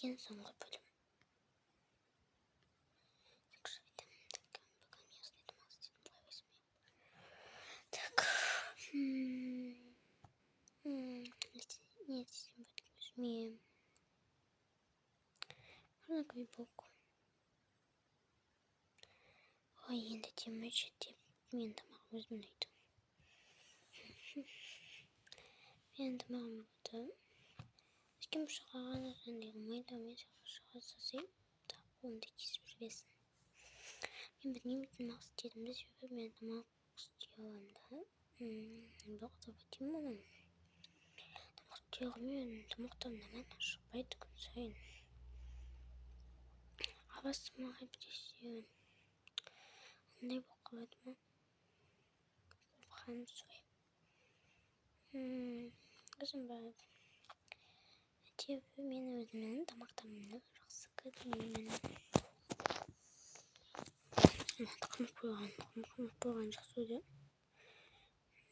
ең соңғы бөлім. Так. Нет, возьмем. Однаковый бок. Ой, енді темечі деп мен тамақ өзім айтым. Мен тамағым бұды. Кім шығағаны жөнде қылмайды, мен шыға сасай. Так, онды кесіп жүрбесін. Мен білмеймін тамақ істедімді, себебі мен тамақ істеуімді. Бірақ табатым мұның. Тамақ істеуімен тамақтан наман шықпайды күн сайын. Абасыма әбдесеуін. Ондай боқылады ма? Қорқам сой. Қызым бар. Әтебі мен өзімнің тамақтарымды жақсы көрмеймін. Қымық болған жақсы өді.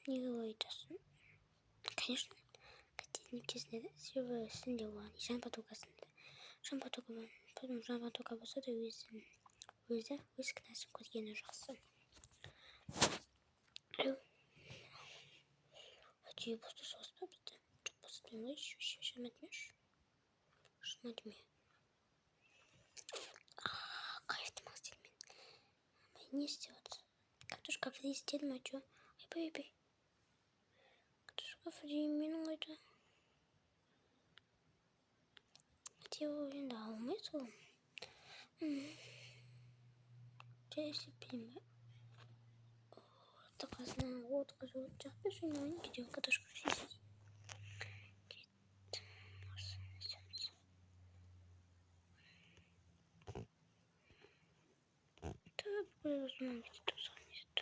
Неге олай айтасың? Конечно, қателеніп тесінеді. Себебі сінде оған жан потокасында. Жан потока болса да өз кінәсін көргені жақсы. Әтейі болса соғыс па бізді? Жоқ болса демей, шаматмеш. Шаматме. Кайфты мақ істелмен. Не істеледі? Картошка фри істеді ма, чо? Айпай. Картошка фри менің қайда? Әтейі енді алмай сол. Жай істеппейін ба? Тақасына отқа жауып жақпы жойнауын кетеу картошка фри істеді. Өзімнің кетіп тұрсаған езді.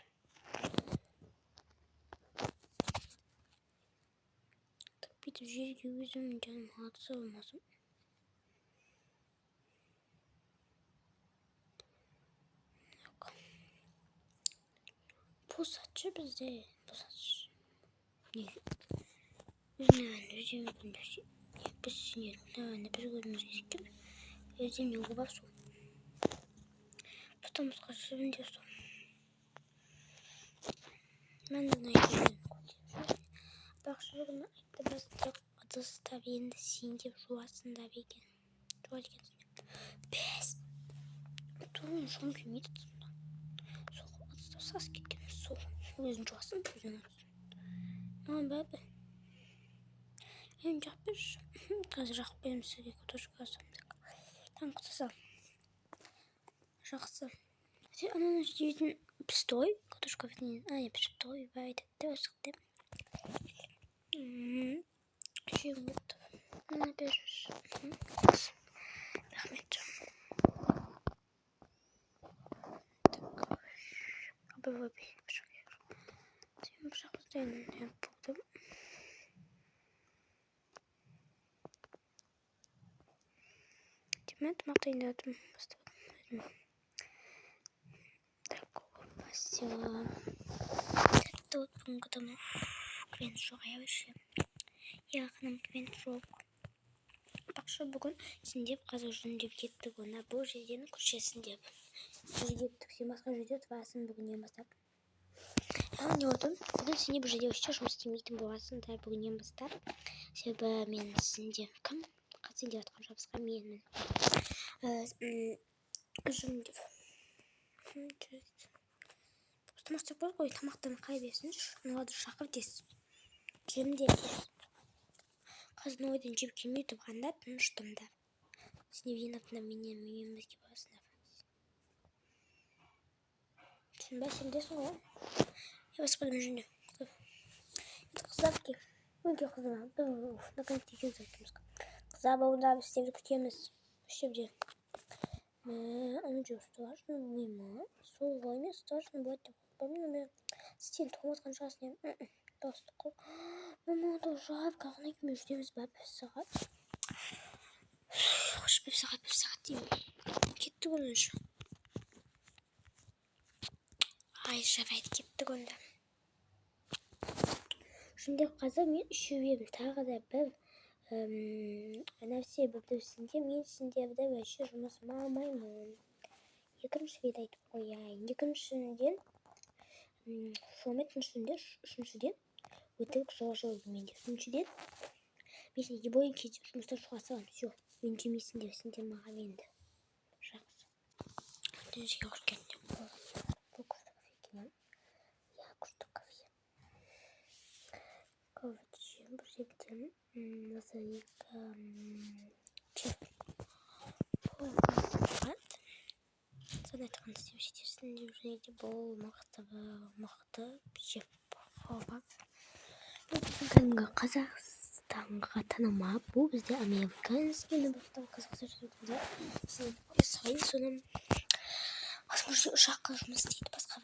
Так бейтіп жерге өзімнің жаным атысы болмасын. Босатшы бізде. Босатшы. Не? Өзімнің біз сенерімді бір көріміз кескіп. Өзімнің оғып су. Потомысқа жібінде су. Мәндің айтып бақшылығын айтты бастық ыдыстап енді сен деп жуасында бекен. Жуат екенсің. Бәс! Тұрын шоң келмейді тұсында. Сол ыдыстап сас кеткен. Сол өзін жуасын, өзін атсын. Маған бәбі. Мен жақпыш. Қазір жақып берем сізге картошка асамдық. Таң құтаса. Жақсы. Ананы жейтін пістой. Картошка фринен. Не пістой. Байды. Деп шықты. Жем бұқты. Мына беріш. Рахмет. Так. Абы пішақ ер. Сен пішақ бұздайын. Бұлдым. Демет мақтайын дадым. Бастападым. Так, опасила. Тут бүгінгі квен жоқ әуіші. Яғыным квен жоқ. Бақшы бүгін сендеп қазір жүндеп кеттік оны. Бұл жерден күршесін деп. Жүргеттік. Сен басқа жерде тұрасың бүгіннен бастап. Не отын? Бүгін сенде бұл жерде өште жұмыс істемейтін боласың да бүгіннен бастап. Себебі мен сенде кім? Қазір де атқан жабысқа менмін. Жүндеп. Тамақтар бар ғой, тамақтарын қай берсінші, оларды шақыр дес. Жем де дес. Қазір ойдан жеп келмей тұрғанда тыныштымда. Сен винатында менен бізге барасында. Сен бәй, сен десің ғой? Я баспадым жүнде. Это қыздарки. Өңке қызыма. Наконец-то екен зайкемізгі. Қыздар бауында істеп күтеміз. Үшепде. Оны жөсті важно ойма. Сол ойме страшно болады деп қойпамын. Сен тұғым атқан жағасын ем. Досты қол. Мамаға жап, қағына кеме жүреміз ба 1 сағат. Қош 1 сағат деймін. Кетті көңінші. Ай, жарайды кетті көңді. Жүндеп қазір мен үшеуем тағы да бір Ана себебінде мен сендерді вообще жұмысыма алмаймын. Екінші рет айтып қояйын. Екіншіден, үшіншіден, өтірік жылы менде. Үшіншіден, мен сендерге бойын кезде жұмыстан шыға саламын. Все, үндемейсіңдер, сендер маған енді. Жақсы. Дүниеге көргенде бұл кафе. Я күшті кафе. Короче, бір жерден мозаика чек болған. Соны айтқан істеуші жүреді бұл мықты шеф болған. Кәдімгі Қазақстанға танымап, бұл бізде американский набақтан қазақша жүргенде сұрайын, соны возможно ұшаққа жұмыс істейді басқа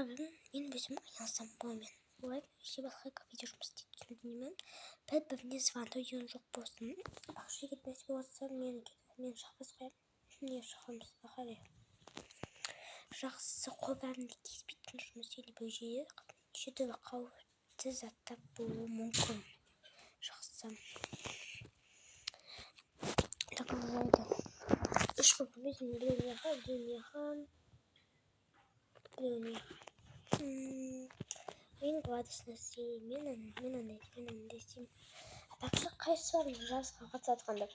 мен өзім айналсам болмен. Олар еще басқа кафеде жұмыс істейді, түсіндіңіз бе? Бір-біріне звондау деген жоқ болсын. Ақша кетмес болса, мен шақырыс қоямын. Не шақырамыз, ақыры. Жақсы қолдарында кеспейтін жұмыс істейді бұл жерде. Неше түрлі қауіпті заттар болуы мүмкін. Жақсы. Договорайды. Үш көпіміздің біреуіне. Мен гладусны істеймін, мен андай істеймін. Бақшы қайсы бар жарысқа қатысатқандар?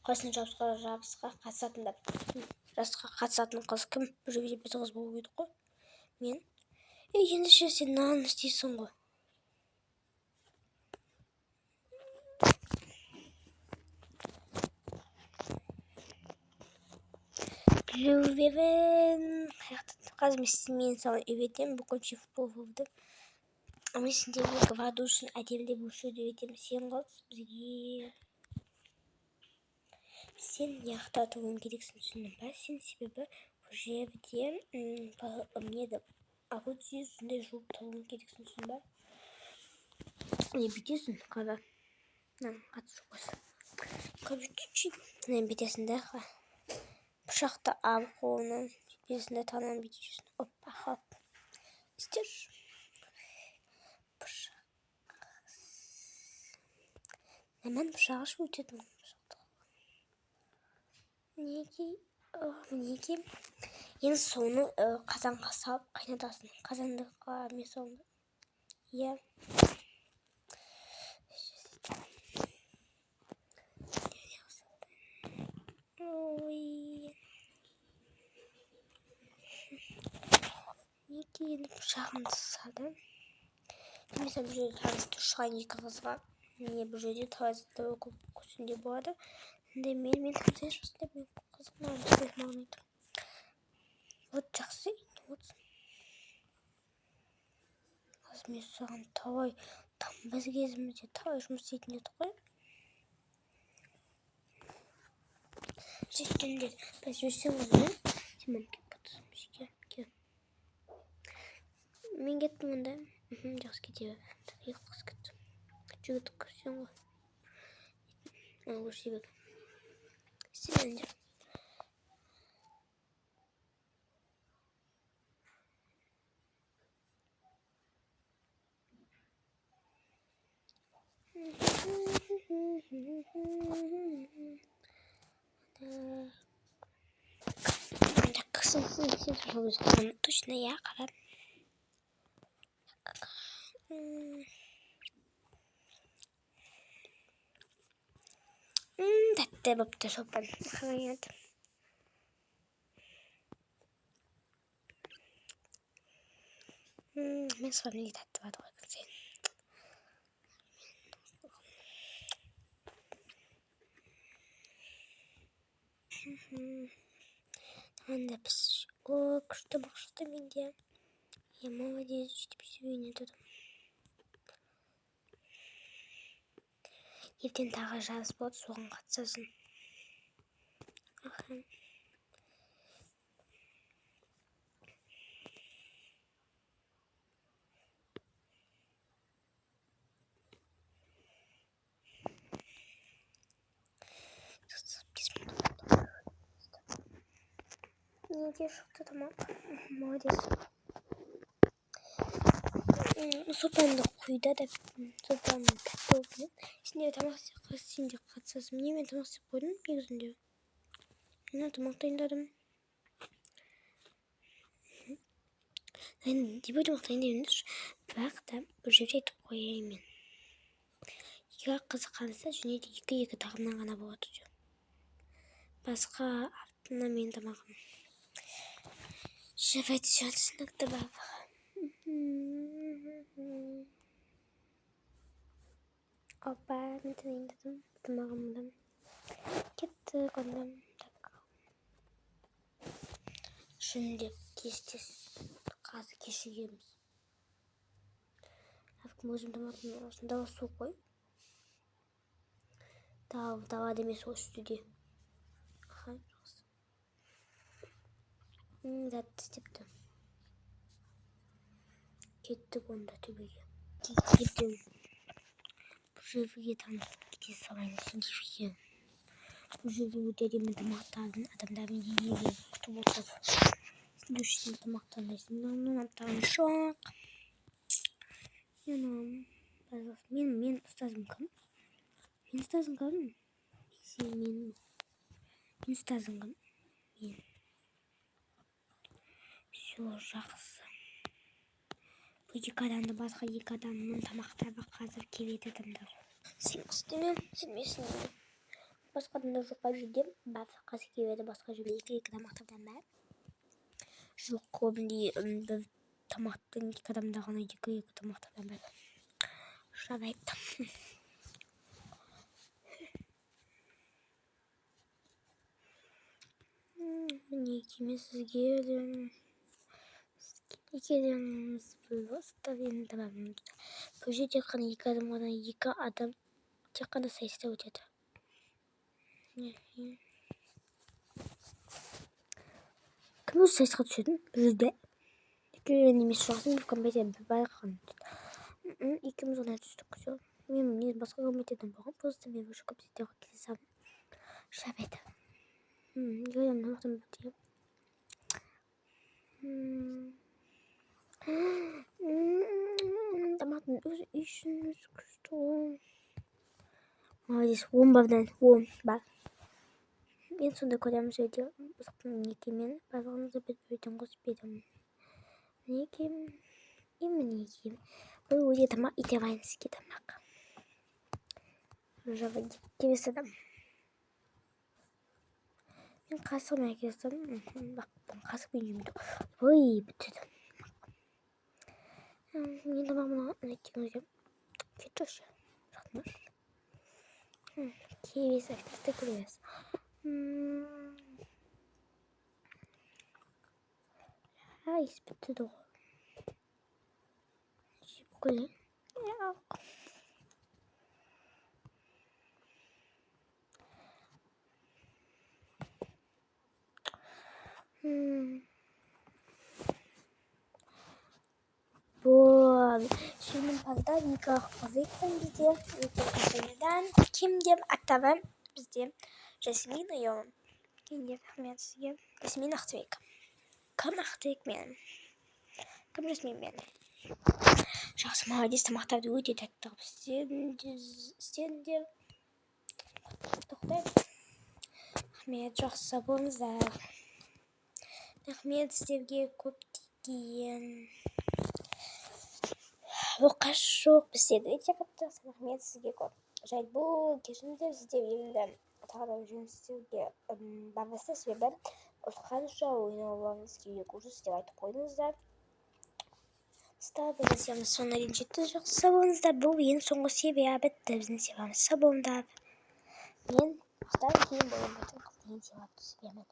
Қайсының жарысқа қатысатындар? Жарысқа қатысатын қыз кім? Бір жерде бір қыз болу керек қой. Мен. Ендеше сен нан істейсің ғой. Білуверін. Қазір мен саған үйретемін, бүкіл шеф болуды. Мен сендерге градусын әдемілеп өлшеуді үйретемін. Сен қыз бізге. Сен яқта тұруың керексің, түсіндің ба? Сен себебі бұл жерде неді арудие сондай жуып тұруың керексің, түсіндің ба? Не бүйтесің, қара. Қатысы қойсын. Короче, бүйтесің да, пышақты алып қолынан, бетесінде танан бүйтесің. Опа, хоп. Істеш. Немен пышағы шу өтетін пышақты. Неге? Ең соны қазанға салып қайнатасың. Қазандыққа мен соңды. Иә. Ой. Неге енді пышағымды салды? Mesela bir жерде танысты ұшқан екі қызға. Не бір жерде тазды көсінде болады. Мен танысайыншы осындай мен қызық маған айтты. Вот жақсы. Қазір мен саған талай біз кезімізде талай жұмыс істейтін еді ғой. Сөйткенде біз жүрсеңіз мен сен маған келіп қатысым. Кел. Мен кеттім онда. Жақсы кетеді. Екі қыз кетті. Жігіт көрсең ғой. Көрсе бек. Сен де. Сен точно я қарап. Тәтті бопты шопан. Қарайады. Мен сұрап неге тәтті бады ғой көрсен. Анда біз күшті бақшықты менде. Я молодец, жетіп сөйін етеді. Ертең тағы жарыс болады, соған қатысасың. Неге шықты тамақ? Молодец. Сопамды құйда да сопам тәтті болды. Сенде тамақ сенде қатысасың. Немен тамақ істеп қойдым негізінде? Мен тамақ дайындадым. Деп тамақ дайындаймын. Бірақ та бір жерде айтып қояйын мен. Егер қызыққанса және де екі тағымнан ғана болады. Басқа артына мен тамағым. Шефет шансынық табақ. Опа, мен дайындадым тамағымды. Кетті қондым. Şimdi keseceğiz. Gazı keseceğimiz. Artık muzun tomatının arasında da su koy. Daha demesi o üstü. Aha. Zaten isteptim. Kettik onda tabii. Gittim. Bu sefer tanıştık. Gideceğiz sabahın şimdi. Bu sefer dediğim adamların yiyelim. Tuvalet. Düştüm tamaktan da şimdi onunla tanıştık. Yanım. Мен ұстазым кім? Мен ұстазым кім? Мен ұстазым кім? Мен. Все жақсы. Бұл екі адамды басқа екі адамның тамақтары қазір келеді адамдар. Сен істеме, сенбесін. Басқа адамдар жоқ жерде басқа келеді басқа жерде екі тамақтардан бар. Жоқ көбінде бір тамақтың екі адамда ғана екі тамақтардан бар. Шарайттым. Мінекей сізге екеуміз просто енді табамыз. Бұл жерде тек қана екі адам тек қана сайыста өтеді. Кім өзі сайысқа түсетін? Бұл жерде екеуін емес жоқсын бір компания бір байқаған. Екеуміз ғана түстік. Мен басқа компаниядан болған, просто мен осы компанияға келсем. Шабет. Görüyorum ne yaptım diye. Tomatın işiniz kıstı. Молодец, бak. En sonunda kolyamı söylüyor. Bıraktım Niki'min. Bazılarınızı bir gösterdim. Niki'm. Niki'm. Bu uyuyor tamak. İtevanski tamak. Rıza gibi istedim. Ben kasım herkesten. Bak ben kasım bilmiyorum. Oy bitirdim. Yine tamamına ne çıkacağım? Geçiş. Ratmış. Kivi saçta kuruyoruz. Ay bitti de. Şöyle. Ya. Bu şimdi fazla nikah pozikten bizde nikahından kim diye aktavan bizde resmi duyuyorum. Kim diye rahmetli resmi naktvek. Kam naktvek benim. Kam resmi benim. Şahsım hadis tamahtar diyor diye tekrar isteyen diye. Doktor. Rahmet жақсы болыңыздар. Рахмет сіздерге көптеген оқаш жоқ біздерді өте қатты рахмет сізге көп. Жай бұл кешіңіздер сіздер енді тағыда жүрсіздерге бармаса себебі осы қанша ойнауларыңыз керек уже сіздер айтып қойдыңыздар. Біздің сериямыз соңына дейін жетті. Жақсы болыңыздар. Бұл ең соңғы серия бітті. Біздің сериямыз сау болыңдар. Мен осыдан кейін болған серия түсіремін.